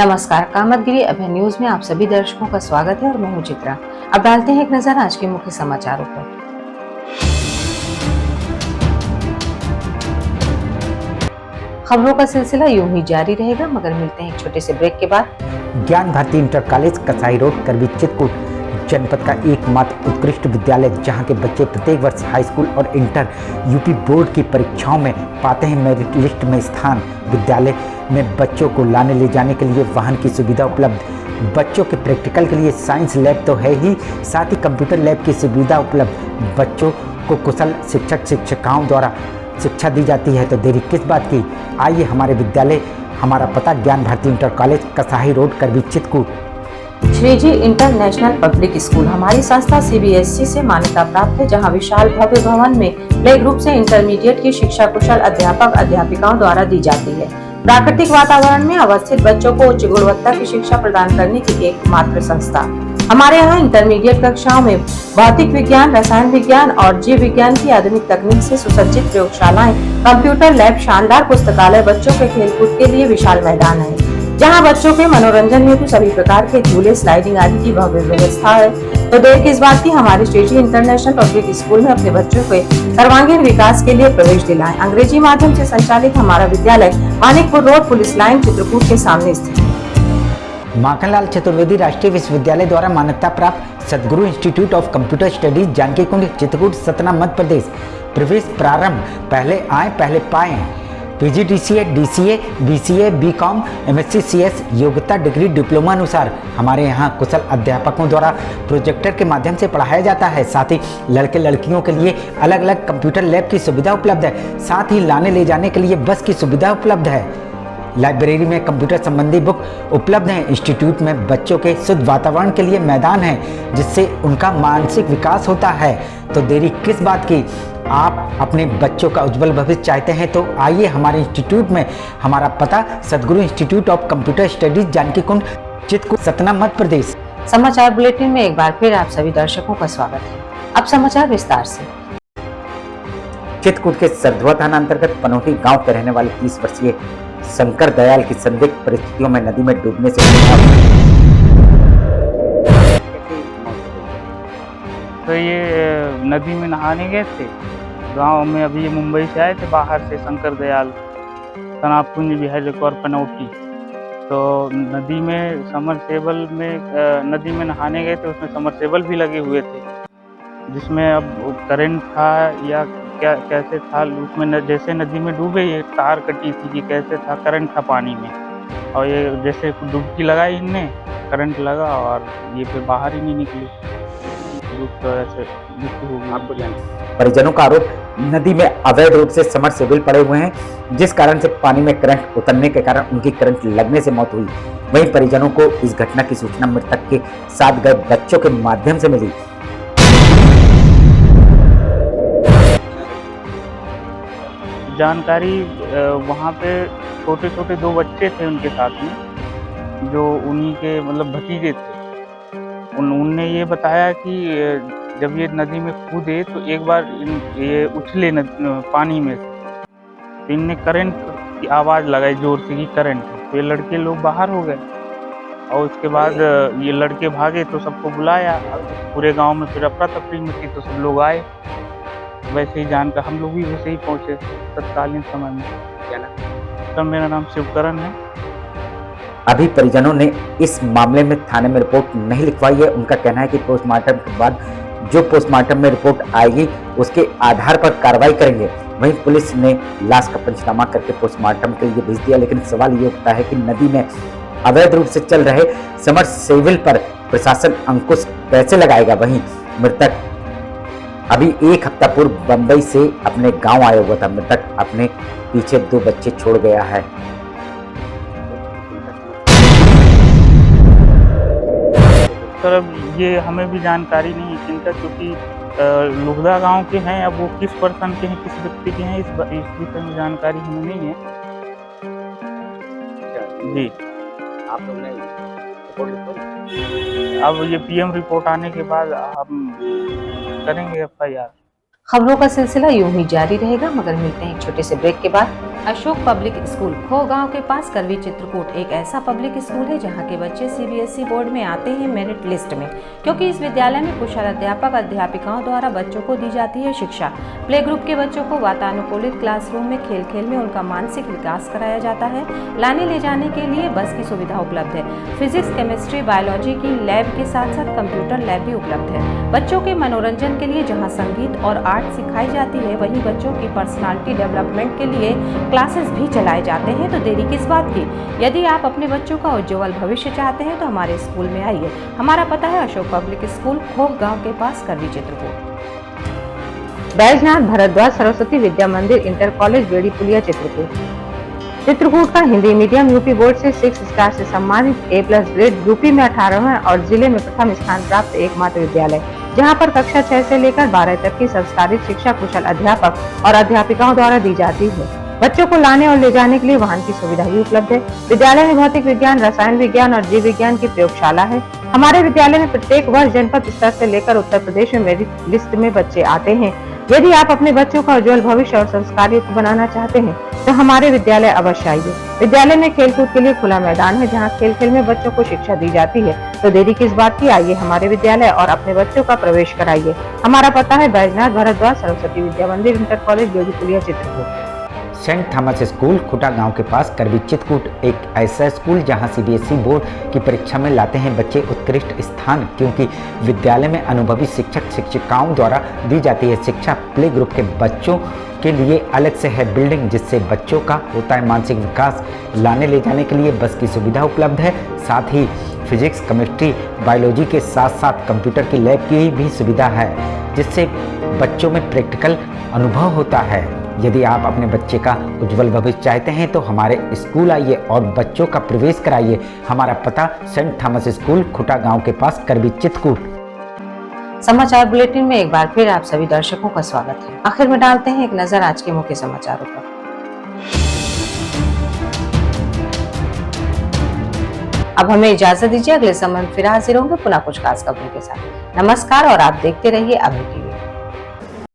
नमस्कार, कामतगिरी अभय न्यूज में आप सभी दर्शकों का स्वागत है और मैं हूं चित्रा। अब डालते हैं एक नजर आज के मुख्य समाचारों पर। खबरों का सिलसिला यूं ही जारी रहेगा, मगर मिलते हैं एक छोटे से ब्रेक के बाद। ज्ञान Bharati inter college Kasai road Karwi Chitrakoot जनपद का एकमात्र उत्कृष्ट विद्यालय, जहां के बच्चे प्रत्येक वर्ष हाई स्कूल और इंटर यूपी बोर्ड की परीक्षाओं में पाते हैं मेरिट लिस्ट में स्थान। विद्यालय में बच्चों को लाने ले जाने के लिए वाहन की सुविधा उपलब्ध। बच्चों के प्रैक्टिकल के लिए साइंस लैब तो है ही, साथ ही कंप्यूटर लैब की सुविधा उपलब्ध। बच्चों को कुशल शिक्षक शिक्षिकाओं द्वारा शिक्षा दी जाती है, तो देरी किस बात की। आइए हमारे विद्यालय, हमारा पता Gyan Bharati inter college Kasai road Karwi Chitrakoot. Shriji international public school हमारी संस्था सीबीएसई से मान्यता प्राप्त है, जहां विशाल भव्य भवन में प्ले ग्रुप से इंटरमीडिएट की शिक्षा कुशल अध्यापक अध्यापिकाओं द्वारा दी जाती है। प्राकृतिक वातावरण में अवस्थित बच्चों को उच्च गुणवत्ता की शिक्षा प्रदान करने की एकमात्र संस्था। हमारे यहाँ इंटरमीडिएट कक्षाओं में भौतिक विज्ञान, रसायन विज्ञान और जीव विज्ञान की आधुनिक तकनीक से सुसज्जित प्रयोगशालाएं, कंप्यूटर लैब, शानदार पुस्तकालय, बच्चों के खेलकूद के लिए विशाल मैदान है, जहां बच्चों के मनोरंजन हेतु सभी प्रकार के झूले, स्लाइडिंग आदि की भव्य व्यवस्था है। तो देर किस बात की, हमारे श्रीजी इंटरनेशनल पब्लिक स्कूल में अपने बच्चों के सर्वांगीण विकास के लिए प्रवेश दिलाएं। अंग्रेजी माध्यम से संचालित हमारा विद्यालय Manikpur road, police line, Chitrakoot के सामने स्थित है। माखनलाल चतुर्वेदी राष्ट्रीय विश्वविद्यालय द्वारा मान्यता प्राप्त Sadguru institute of computer studies Janki Kund Chitrakoot Satna Madhya Pradesh. प्रवेश प्रारंभ, पहले आए पहले पाए। PGDCA, DCA, BCA, BCom, MSc, CS योग्यता डिग्री डिप्लोमा अनुसार हमारे यहाँ कुशल अध्यापकों द्वारा प्रोजेक्टर के माध्यम से पढ़ाया जाता है। साथ ही लड़के लड़कियों के लिए अलग अलग कंप्यूटर लैब की सुविधा उपलब्ध है। साथ ही लाने ले जाने के लिए बस की सुविधा उपलब्ध है। लाइब्रेरी में कंप्यूटर संबंधी बुक उपलब्ध हैं। इंस्टीट्यूट में बच्चों के शुद्ध वातावरण के लिए मैदान है, जिससे उनका मानसिक विकास होता है। तो देरी किस बात की, आप अपने बच्चों का उज्जवल भविष्य चाहते हैं तो आइए हमारे इंस्टीट्यूट में। हमारा पता Sadguru institute of computer studies Janki Kund Chitrakoot Satna Madhya Pradesh. समाचार बुलेटिन में एक बार फिर आप सभी दर्शकों का स्वागत है। अब समाचार विस्तार से। चित्रकूट के सरधुआ थाना अंतर्गत पनोटी गांव के रहने वाले 30 वर्षीय शंकर दयाल की संदिग्ध परिस्थितियों में नदी में डूबने से तो ये नदी में नहाने गए थे गांव में। अभी ये मुंबई से आए थे बाहर से, शंकर दयाल, तनावपुंज विहार और पनौटी। तो नदी में समरसेबल में नदी में नहाने गए थे, उसमें समरसेबल भी लगे हुए थे, जिसमें अब करंट था या क्या कैसे था उसमें। जैसे नदी में डूबे, ये तार कटी थी कि कैसे था, करंट था पानी में, और ये जैसे डुबकी लगाई इनने, करंट लगा और ये फिर बाहर ही नहीं निकली, तो ऐसे मृत्यु हो गई। आपको जान परिजनों का आरोप, नदी में अवैध रूप से समरसेबल पड़े हुए हैं, जिस कारण से पानी में करंट उतरने के कारण उनकी करंट लगने से मौत हुई। वहीं परिजनों को इस घटना की सूचना मृतक के साथ गए बच्चों के माध्यम से मिली। जानकारी वहाँ पे छोटे छोटे 2 बच्चे थे उनके साथ में, जो उन्हीं के मतलब भतीजे थे। उनने ये बताया कि जब ये नदी में कूदे तो एक बार ये उछले पानी में से, तो इनने करंट की आवाज़ लगाई जोर से कि करंट। तो ये लड़के लोग बाहर हो गए और उसके बाद ये लड़के भागे तो सबको बुलाया। पूरे गांव में फिर अफरा तफरी मची, तो सब लोग आए। वैसे ही जानकर हम लोग भी वैसे ही पहुँचे तत्कालीन समय में। क्या नाम? तो मेरा नाम शिवकरण है। अभी परिजनों ने इस मामले में थाने में रिपोर्ट नहीं लिखवाई है। उनका कहना है कि पोस्टमार्टम के बाद जो पोस्टमार्टम में रिपोर्ट आएगी उसके आधार पर कार्रवाई करेंगे। वहीं पुलिस ने लाश का पंचनामा करके पोस्टमार्टम के लिए भेज दिया। लेकिन सवाल ये उठता है कि नदी में अवैध रूप से चल रहे समरसेबल पर प्रशासन अंकुश कैसे लगाएगा। वहीं मृतक अभी 1 हफ्ता पूर्व बंबई से अपने गांव आया हुआ था। मृतक अपने पीछे 2 बच्चे छोड़ गया है। सर अब ये हमें भी जानकारी नहीं है चिंता, क्योंकि लुगदा गांव के हैं। अब वो किस पर्सन के हैं, किस व्यक्ति के हैं, इस विषय में जानकारी हमें नहीं है जी। आप लोग ने अब ये पीएम रिपोर्ट आने के बाद हम करेंगे FIR। खबरों का सिलसिला यूं ही जारी रहेगा, मगर मिलते हैं एक छोटे से ब्रेक के बाद। अशोक पब्लिक स्कूल खो गांव के पास करवी चित्रकूट एक ऐसा पब्लिक स्कूल है जहां के बच्चे सीबीएसई बोर्ड में आते हैं मेरिट लिस्ट में, क्योंकि इस विद्यालय में कुशल अध्यापक अध्यापिकाओं द्वारा बच्चों को दी जाती है शिक्षा। प्ले ग्रुप के बच्चों को वातानुकूलित क्लासरूम में खेल खेल में उनका मानसिक विकास कराया जाता है। लाने ले जाने के लिए बस की सुविधा उपलब्ध है। फिजिक्स, केमिस्ट्री, बायोलॉजी की लैब के साथ साथ कंप्यूटर लैब भी उपलब्ध है। बच्चों के मनोरंजन के लिए जहाँ संगीत और आर्ट सिखाई जाती है, वहीं बच्चों की पर्सनालिटी डेवलपमेंट के लिए क्लासेस भी चलाए जाते हैं। तो देरी किस बात की? यदि आप अपने बच्चों का उज्जवल भविष्य चाहते हैं तो हमारे स्कूल में आइए। हमारा पता है अशोक पब्लिक स्कूल, खोह गांव के पास, करवी चित्रकूट। बैजनाथ भारद्वाज सरस्वती विद्या मंदिर इंटर कॉलेज, बेड़ी पुलिया, चित्रकूट। चित्रकूट का हिंदी मीडियम यूपी बोर्ड से 6 स्टार से सम्मानित A+ ग्रेड, यूपी में 18वां और जिले में प्रथम स्थान प्राप्त एकमात्र विद्यालय, जहां पर कक्षा 6 से लेकर 12 तक की संस्कारित शिक्षा कुशल अध्यापक और अध्यापिकाओं द्वारा दी जाती है। बच्चों को लाने और ले जाने के लिए वाहन की सुविधा भी उपलब्ध है। विद्यालय में भौतिक विज्ञान, रसायन विज्ञान और जीव विज्ञान की प्रयोगशाला है। हमारे विद्यालय में प्रत्येक वर्ष जनपद स्तर से लेकर उत्तर प्रदेश में मेरिट लिस्ट में बच्चे आते हैं। यदि आप अपने बच्चों का उज्जवल भविष्य और संस्कारयुक्त बनाना चाहते हैं तो हमारे विद्यालय अवश्य आइए। विद्यालय में खेलकूद के लिए खुला मैदान है, जहां खेल खेल में बच्चों को शिक्षा दी जाती है। तो देरी किस बात की? आइए हमारे विद्यालय और अपने बच्चों का प्रवेश कराइए। हमारा पता है बैजनाथ भारद्वाज सरस्वती विद्या मंदिर इंटर कॉलेज, बेड़ी पुलिया, चित्रकूट। सेंट थॉमस स्कूल खुटा गांव के पास, करवी चित्रकूट एक ऐसा स्कूल जहां सीबीएसई बोर्ड की परीक्षा में लाते हैं बच्चे उत्कृष्ट स्थान, क्योंकि विद्यालय में अनुभवी शिक्षक शिक्षिकाओं द्वारा दी जाती है शिक्षा। प्ले ग्रुप के बच्चों के लिए अलग से है बिल्डिंग, जिससे बच्चों का होता है मानसिक विकास। लाने ले जाने के लिए बस की सुविधा उपलब्ध है। साथ ही फिजिक्स, केमिस्ट्री, बायोलॉजी के साथ साथ कंप्यूटर की लैब की भी सुविधा है, जिससे बच्चों में प्रैक्टिकल अनुभव होता है। यदि आप अपने बच्चे का उज्जवल भविष्य चाहते हैं तो हमारे स्कूल आइए और बच्चों का प्रवेश कराइए। हमारा पता सेंट थॉमस स्कूल, खुटा गांव के पास, करवी चित्रकूट। समाचार बुलेटिन में एक बार फिर आप सभी दर्शकों का स्वागत है। आखिर में डालते हैं एक नजर आज के मुख्य समाचारों पर। अब हमें इजाजत दीजिए, अगले समय फिर हाजिर होंगे पुनः कुछ खास खबरों के साथ। नमस्कार और आप देखते रहिए अभी।